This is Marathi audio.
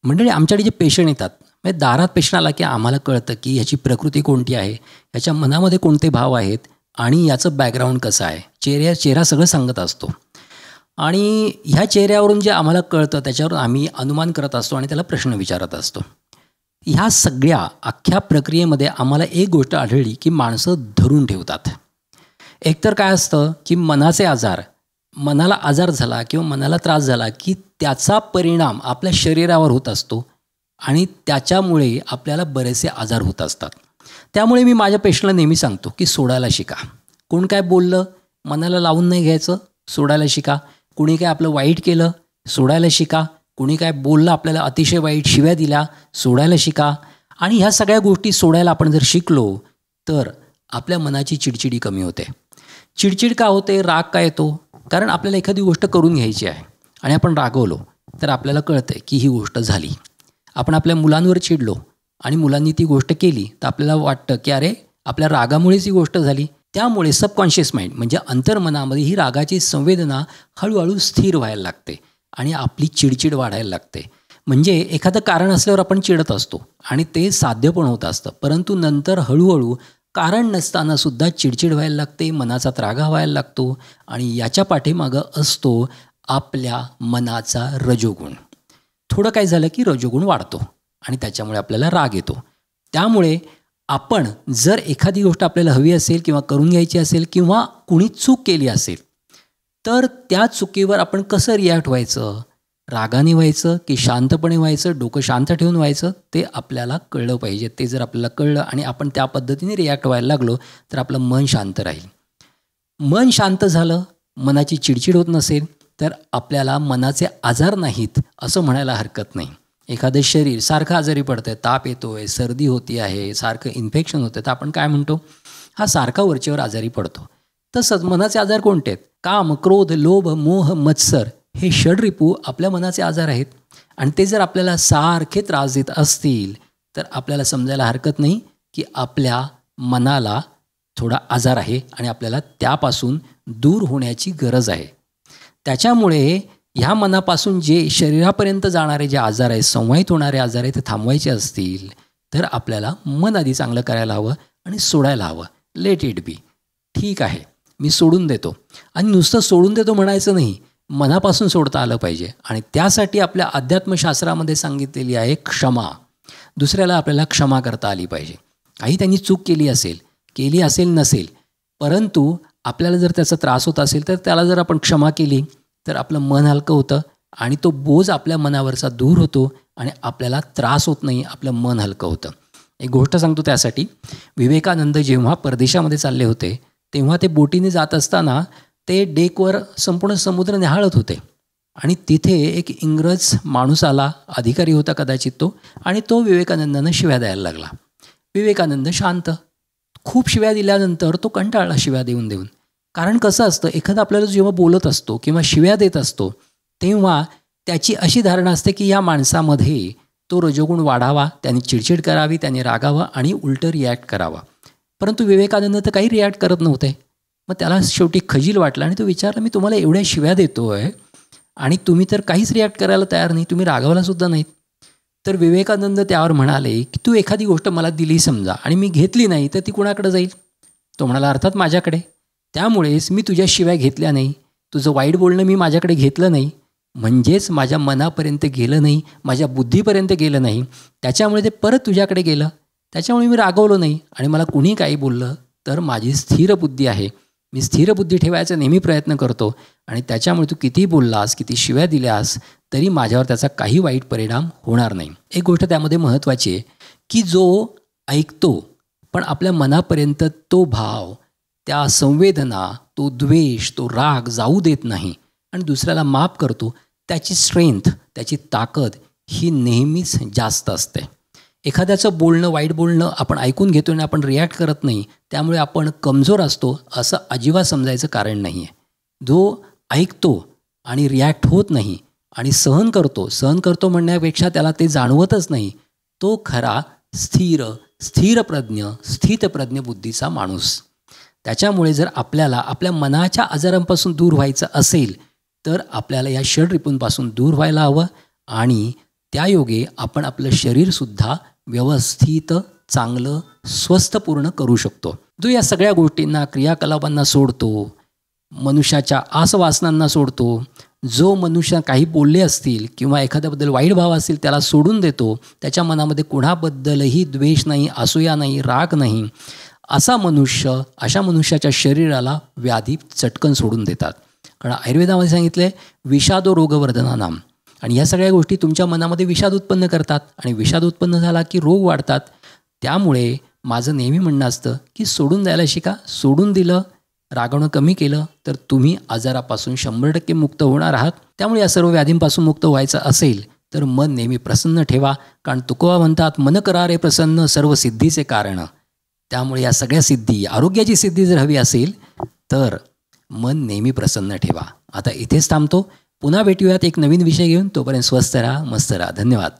म्हणजे आमच्याकडे जे पेशंट येतात, म्हणजे दारात पेशंट आला की आम्हाला कळतं की ह्याची प्रकृती कोणती आहे, ह्याच्या मनामध्ये कोणते भाव आहेत आणि याचं बॅकग्राऊंड कसं आहे. चेहरा सगळं सांगत असतो. आणि ह्या चेहऱ्यावरून जे आम्हाला कळतं त्याच्यावरून आम्ही अनुमान करत असतो आणि त्याला प्रश्न विचारत असतो. ह्या सगळ्या अख्ख्या प्रक्रियेमध्ये आम्हाला एक गोष्ट आढळली की माणसं धरून ठेवतात. एकतर काय असतं की मनाचे आजार, मनाला आजार झाला किंवा मनाला त्रास झाला की त्याचा परिणाम आपल्या शरीरावर होत असतो आणि त्याच्यामुळे आपल्याला बरेचसे आजार होत असतात. त्यामुळे मी माझ्या पेशंटला नेहमी सांगतो की सोडायला शिका. कोण काय बोललं मनाला लावून नाही घ्यायचं, सोडायला शिका. कुणी काय आपलं वाईट केलं, सोडायला शिका. कुणी काय बोललं आपल्याला अतिशय वाईट शिव्या दिल्या, सोडायला शिका. आणि ह्या सगळ्या गोष्टी सोडायला आपण जर शिकलो तर आपल्या मनाची चिडचिडी कमी होते. चिडचिड का होते, राग का येतो? कारण आपल्याला एखादी गोष्ट करून घ्यायची आहे आणि आपण रागवलो तर आपल्याला कळतं की ही गोष्ट झाली. आपण आपल्या मुलांवर चिडलो आणि मुलांनी ती गोष्ट केली तर आपल्याला वाटतं की अरे आपल्या रागामुळेच ही गोष्ट झाली. त्यामुळे सबकॉन्शियस माइंड म्हणजे अंतर्मनामध्ये ही रागाची संवेदना हळूहळू स्थिर व्हायला लागते आणि आपली चिडचिड वाढायला लागते. म्हणजे एखादं कारण असल्यावर आपण चिडत असतो आणि ते साध्य पण होत असतं, परंतु नंतर हळूहळू कारण नसतानासुद्धा चिडचिड व्हायला लागते, मनाचा त्रागा व्हायला लागतो आणि याच्या पाठीमागं असतो आपल्या मनाचा रजोगुण. थोडं काय झालं की रजोगुण वाढतो आणि त्याच्यामुळे आपल्याला राग येतो. त्यामुळे आपण जर एखादी गोष्ट आपल्याला हवी असेल किंवा करून घ्यायची असेल किंवा कुणी चूक केली असेल तर त्या चुकीवर आपण कसं रिॲक्ट व्हायचं, रागाने व्हायचं की शांतपणे व्हायचं, डोकं शांत ठेवून व्हायचं, ते आपल्याला कळलं पाहिजे. ते जर आपल्याला कळलं आणि आपण त्या पद्धतीने रिॲक्ट व्हायला लागलो तर आपलं मन शांत राहील. मन शांत झालं, मनाची चिडचिड होत नसेल तर आपल्याला मनाचे आजार नाहीत असं म्हणायला हरकत नाही. एखादं शरीर सारखं आजारी पडतं आहे, ताप येतो आहे, सर्दी होती आहे, सारखं इन्फेक्शन होतं तर आपण काय म्हणतो, हा सारखा वरचेवर आजारी पडतो. तसंच मनाचे आजार कोणते आहेत? काम, क्रोध, लोभ, मोह, मत्सर हे षडरिपू आपल्या मनाचे आजार आहेत. आणि ते जर आपल्याला सारखे त्रास देत असतील तर आपल्याला समजायला हरकत नाही की आपल्या मनाला थोडा आजार आहे आणि आपल्याला त्यापासून दूर होण्याची गरज आहे. त्याच्यामुळे ह्या मनापासून जे शरीरापर्यंत जाणारे जे आजार आहेत, संवाहित होणारे आजार आहेत, ते थांबवायचे असतील तर आपल्याला मन आधी चांगलं करायला हवं आणि सोडायला हवं. Let it be. ठीक आहे, मी सोडून देतो. आणि नुसतं सोडून देतो म्हणायचं नाही, मनापासून सोडता आलं पाहिजे. आणि त्यासाठी आपल्या अध्यात्मशास्त्रामध्ये सांगितलेली आहे क्षमा. दुसऱ्याला आपल्याला क्षमा करता आली पाहिजे. काही त्यांनी चूक केली असेल नसेल, परंतु आपल्याला जर त्याचा त्रास होत असेल तर त्याला जर आपण क्षमा केली तर आपलं मन हलकं होतं आणि तो बोज आपल्या मनावरचा दूर होतो आणि आपल्याला त्रास होत नाही, आपलं मन हलकं होतं. एक गोष्ट सांगतो त्यासाठी. विवेकानंद जेव्हा परदेशामध्ये चालले होते तेव्हा ते बोटीने जात असताना ते डेकवर संपूर्ण समुद्र न्याहाळत होते आणि तिथे एक इंग्रज माणूस आला, अधिकारी होता कदाचित तो, आणि तो विवेकानंदांना शिव्या द्यायला लागला. विवेकानंद शांत. खूप शिव्या दिल्यानंतर तो कंटाळला शिव्या देऊन देऊन. कारण कसं असतं, एखादा आपल्याला जेव्हा बोलत असतो किंवा शिव्या देत असतो तेव्हा त्याची अशी धारणा असते की या माणसामध्ये तो रजोगुण वाढावा, त्याने चिडचिड करावी, त्याने रागावं आणि उलटं रिॲक्ट करावा. परंतु विवेकानंद तर काही रिॲक्ट करत नव्हते. मग त्याला शेवटी खजील वाटलं आणि तो विचारला, मी तुम्हाला एवढ्या शिव्या देतो आहे आणि तुम्ही तर काहीच रिॲक्ट करायला तयार नाही, तुम्ही रागावलासुद्धा नाहीत. तर विवेकानंद त्यावर म्हणाले की तू एखादी गोष्ट मला दिली समजा आणि मी घेतली नाही तर ती कुणाकडे जाईल? तो म्हणाला, अर्थात माझ्याकडे. त्यामुळेच मी तुझ्या शिव्या घेतल्या नाही, तुझं वाईट बोलणं मी माझ्याकडे घेतलं नाही, म्हणजेच माझ्या मनापर्यंत गेलं नाही, माझ्या बुद्धीपर्यंत गेलं नाही, त्याच्यामुळे ते परत तुझ्याकडे गेलं. त्याच्यामुळे मी रागवलो नाही आणि मला कुणी काही बोललं तर माझी स्थिर बुद्धी आहे, मी स्थिर बुद्धी ठेवायचा नेहमी प्रयत्न करतो आणि त्याच्यामुळे तू कितीही बोललास, किती शिव्या दिल्यास तरी माझ्यावर त्याचा काही वाईट परिणाम होणार नाही. एक गोष्ट त्यामध्ये महत्त्वाची आहे की जो ऐकतो पण आपल्या मनापर्यंत तो भाव, त्या संवेदना, तो द्वेष, तो राग जाऊ देत नाही आणि दुसऱ्याला माफ करतो, त्याची स्ट्रेंथ, त्याची ताकद ही नेहमीच जास्त असते. एखाद्याचं बोलणं, वाईट बोलणं आपण ऐकून घेतो आणि आपण रिॲक्ट करत नाही, त्यामुळे आपण कमजोर असतो असं अजिबात समजायचं कारण नाही आहे. जो ऐकतो आणि रिॲक्ट होत नाही आणि सहन करतो म्हणण्यापेक्षा त्याला ते जाणवतच नाही, तो खरा स्थिरप्रज्ञ, स्थितप्रज्ञ बुद्धीचा माणूस. त्याच्यामुळे जर आपल्याला आपल्या मनाच्या आजारांपासून दूर व्हायचं असेल तर आपल्याला या षडरिपूंपासून दूर व्हायला हवं आणि त्यायोगे आपण आपलं शरीरसुद्धा व्यवस्थित, चांगलं, स्वस्थपूर्ण करू शकतो. जो या सगळ्या गोष्टींना, क्रियाकलापांना सोडतो, मनुष्याच्या आसवासनांना सोडतो, जो मनुष्य काही बोलले असतील किंवा एखाद्याबद्दल वाईट भाव असतील त्याला सोडून देतो, त्याच्या मनामध्ये कुणाबद्दलही द्वेष नाही, असूया नाही, राग नाही, असा मनुष्य, अशा मनुष्याच्या शरीराला व्याधी चटकन सोडून देतात. कारण आयुर्वेदामध्ये सांगितलं आहे विषादो रोगवर्धनानाम. आणि ह्या सगळ्या गोष्टी तुमच्या मनामध्ये विषाद उत्पन्न करतात आणि विषाद उत्पन्न झाला की रोग वाढतात. त्यामुळे माझं नेहमी म्हणणं असतं की सोडून द्यायला शिका. सोडून दिलं, रागवणं कमी केलं तर तुम्ही आजारापासून 100% मुक्त होणार आहात. त्यामुळे या सर्व व्याधींपासून मुक्त व्हायचं असेल तर मन नेहमी प्रसन्न ठेवा. कारण तुकोबा म्हणतात मन करा रे प्रसन्न सर्व सिद्धीचे कारण. त्यामुळे या सगळ्या सिद्धी, आरोग्याची सिद्धी जर हवी असेल तर मन नेहमी प्रसन्न ठेवा. आता इथेच थांबतो. पुन्हा भेटूयात एक नवीन विषय घेऊन. तोपर्यंत स्वस्थ राहा, मस्त राहा. धन्यवाद.